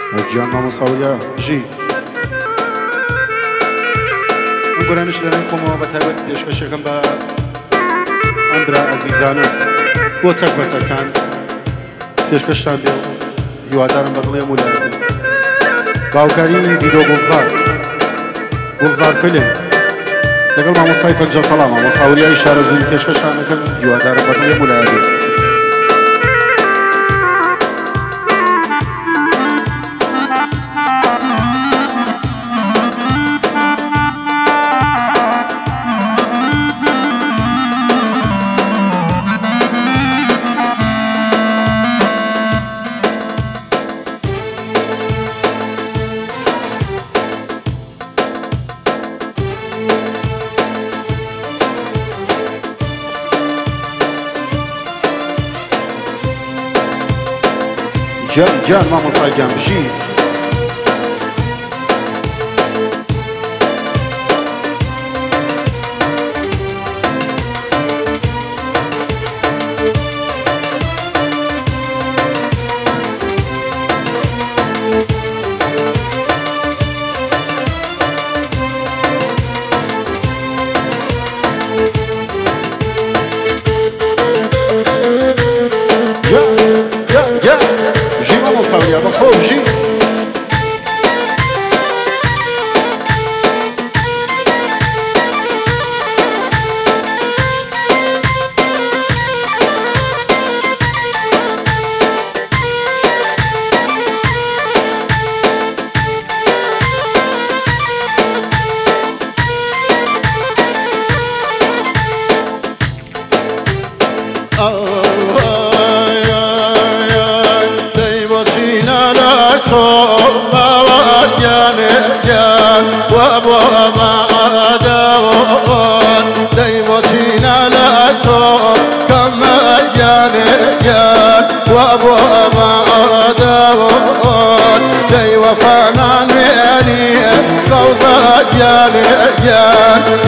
گیان مامۆساویە ژی ئەم گۆرانش لەلای خۆمەوە بە تایبەت پێشکەشەکەم بە ئەم برا ئەزیزانە بۆ چەک بە چەکتان پێشکەشتان بێ هیوادارم بە دڵێ مولایە باوکاری ڤیدۆ گوڵزار فیلم لەگەڵ مامۆسای فەنجەرفەڵا مامۆساوریای شارە زووی پێشکەشتان دەکەن هیوادارم بە دڵێ مولایە بێ جان مامۆسای گیان ژی مامۆساویە بەخۆ ژی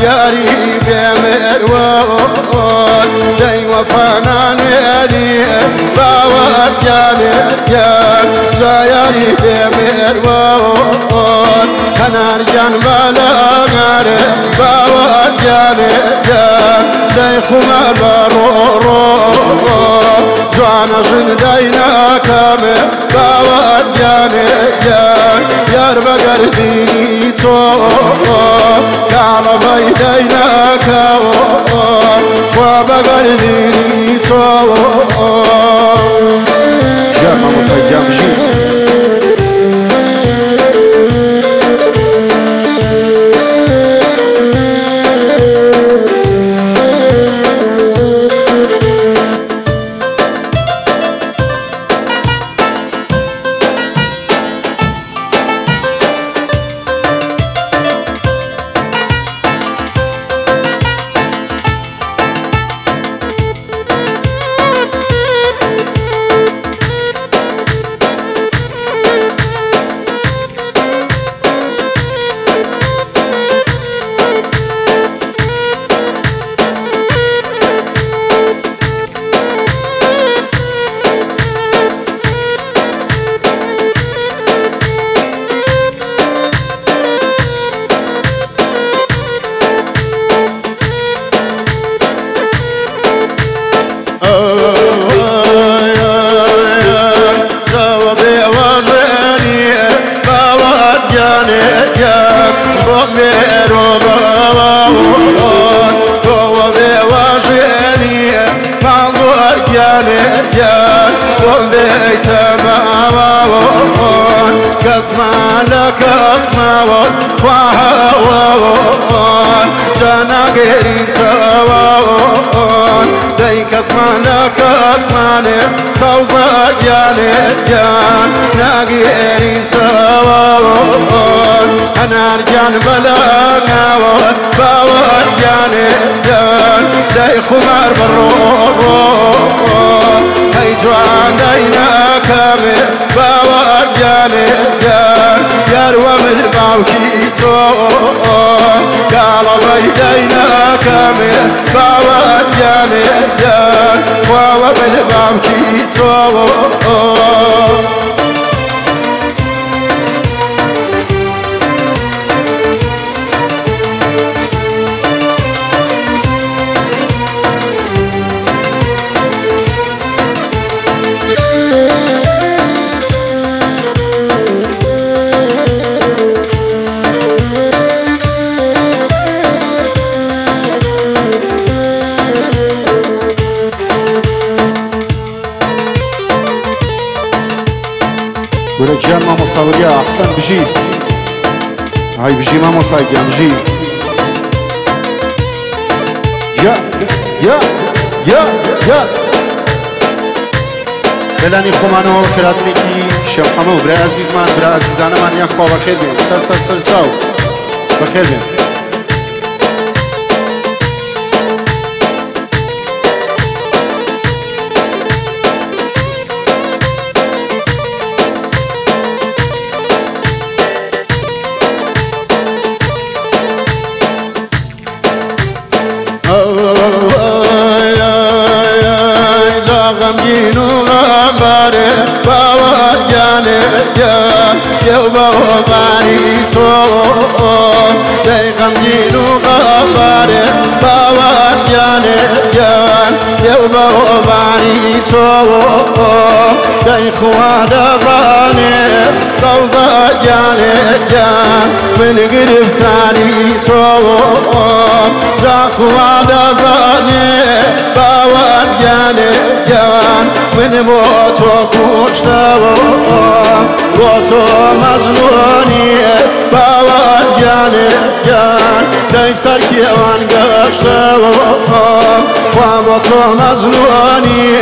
ياري بمروان داي وفنان ياري باوان جاني جاياري بمروان كنار جان بالا غاري باوان جاني داي خمار برورو جوانا جن داينا كامي باوان جاني يار بقرديني تو على بيدينك وبقلبي تو يا مامۆسای گیان ژی كسمالك اسماوان خواهوان جانا غيرين تواوان داي كسمالك اسماني سوزا جاني جان ناغيرين تواوان انا رجان بلاغاوان باوان جاني جان داي خمار برورو هاي جوان داينا كامي باوان جاني يار ومن باوكي تو قال بيدينا كامل باوان جاني ومن باوكي تو ورجال ما مصوريا أحسن بجي هاي بجي ما مصايقيا بجي يا يا يا يا بلاني خمانو كراتنيكي شبخمو برا عزيز من برا عزيزانا من يا خوا بخير بين سر چاو بخير بين غمگینو غمباره باور جانه جان یو باوری تو دی غمگینو غمباره باور جانه جان یو باوری تو دی خواد زانه سوزا جانه جان من گرفتاری تو جا خواد زانه باور جانه جان من با تو کشته با تو مجنونی باور جانه جان دی سر کیوان گشته با تو مجنونی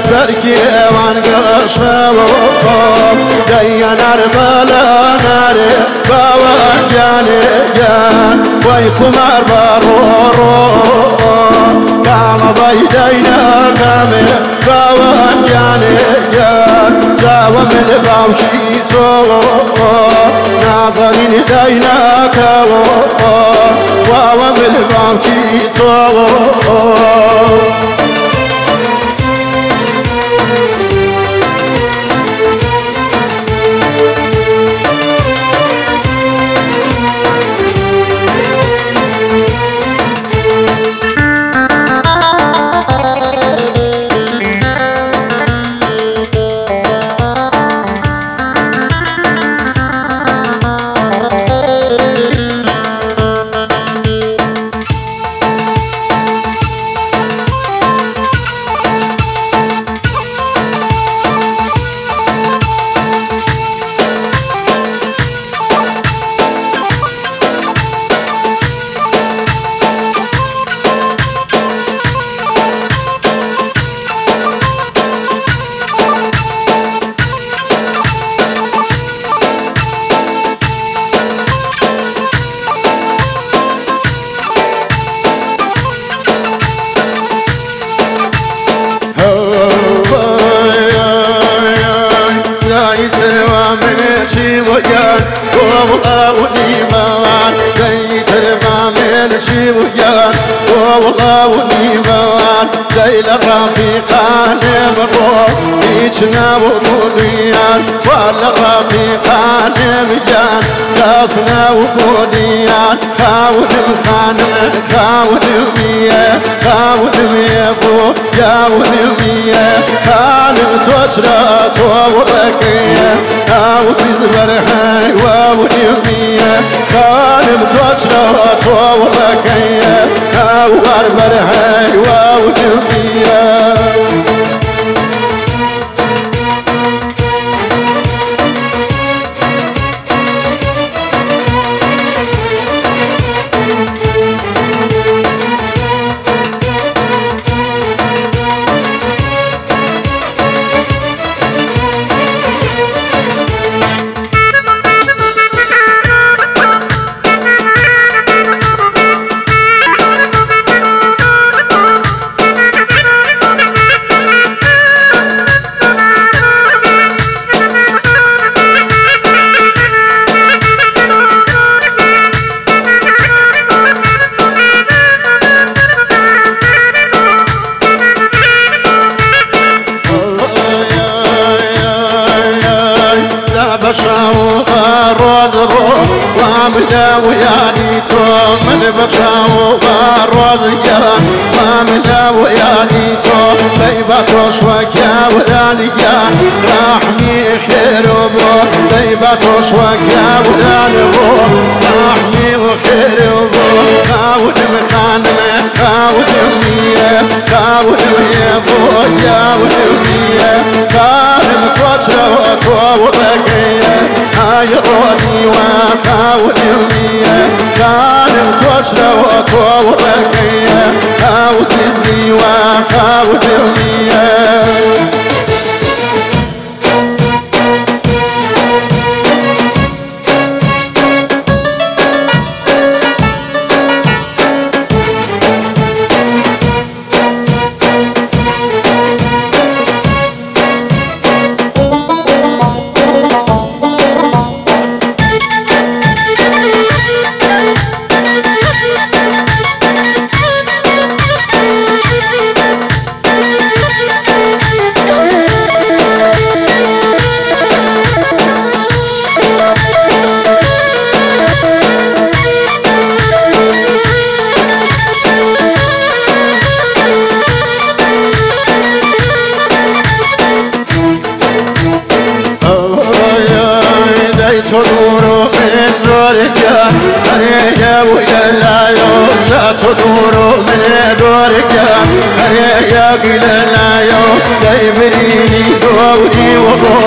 سر کیوان گشته دی نر بلا نر باور جانه جان وای خمر برو کام بایدینا کامه باوان جانه جان جاو من باوشی تو نازنین دینا کاو جاو من باوشی تو الرفيقان بروح بيجنا وبوليان والرفيقان بجان قاصنا وبوليان خاون الخانم خاون المية خاون المية جاون المية خانم توشرا توركية عاوزيز برحي واون المية خانم توشرا توركية عاوار برحي واون المية بشاو رود رو واملا وياني تو من بشاو رود يا واملا وياني تو ليباتوش وكيا ولانيا رحمي خير وبو ليباتوش وكيا ولانيا رحمي وخير وبو خاود مخانم خاود مية خاود مية فوق يا ولمية خاود توجروا ورقية عيروني وخاوني كان توجروا ورقية عوزتني وخاوني تدور من دورك أريا ويلا يوجا تدور من دورك أريا قلنا يوم دايبريني دوري وبو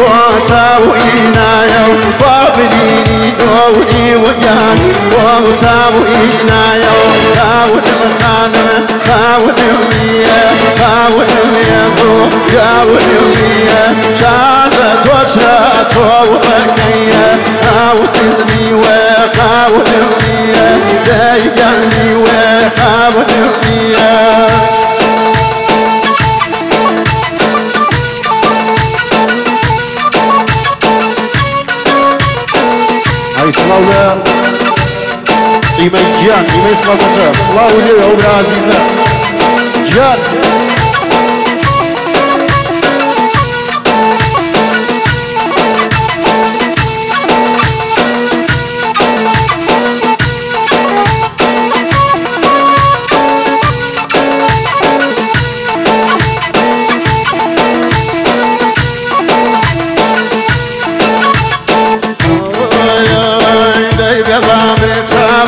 وتاوينا يوم فابريني دوري ويان وتاوينا يوم خاون مخانم خاون مية خاون ميزو خاون مية شازت وشات وبكية عاوزني وخاوني دايقني وخاوني هاي صلاة قيمة جيان قيمة صلاة لي عمر عزيزة جيان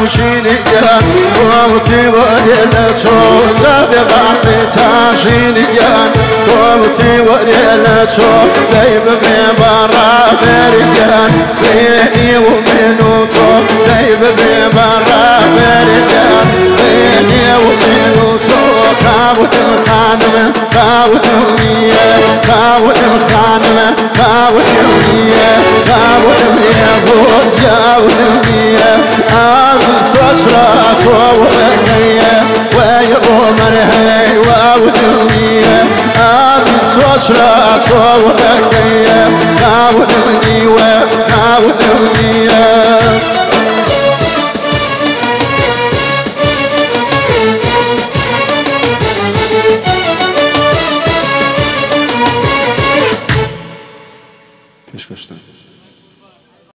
شينيا قوتي ورينا تشوف لا ببعض تاشينيا قوتي ورينا تشوف لا ببرا بريان بيني ومنو توف لا ببرا بريان بيني ومنو توف خاون الخانم خاونية خاون الخانم خاونية خاون يا زوج خاونية سوشرات وورقية ويغمر هاي وودنية سوشرات وورقية خاوني وخاونية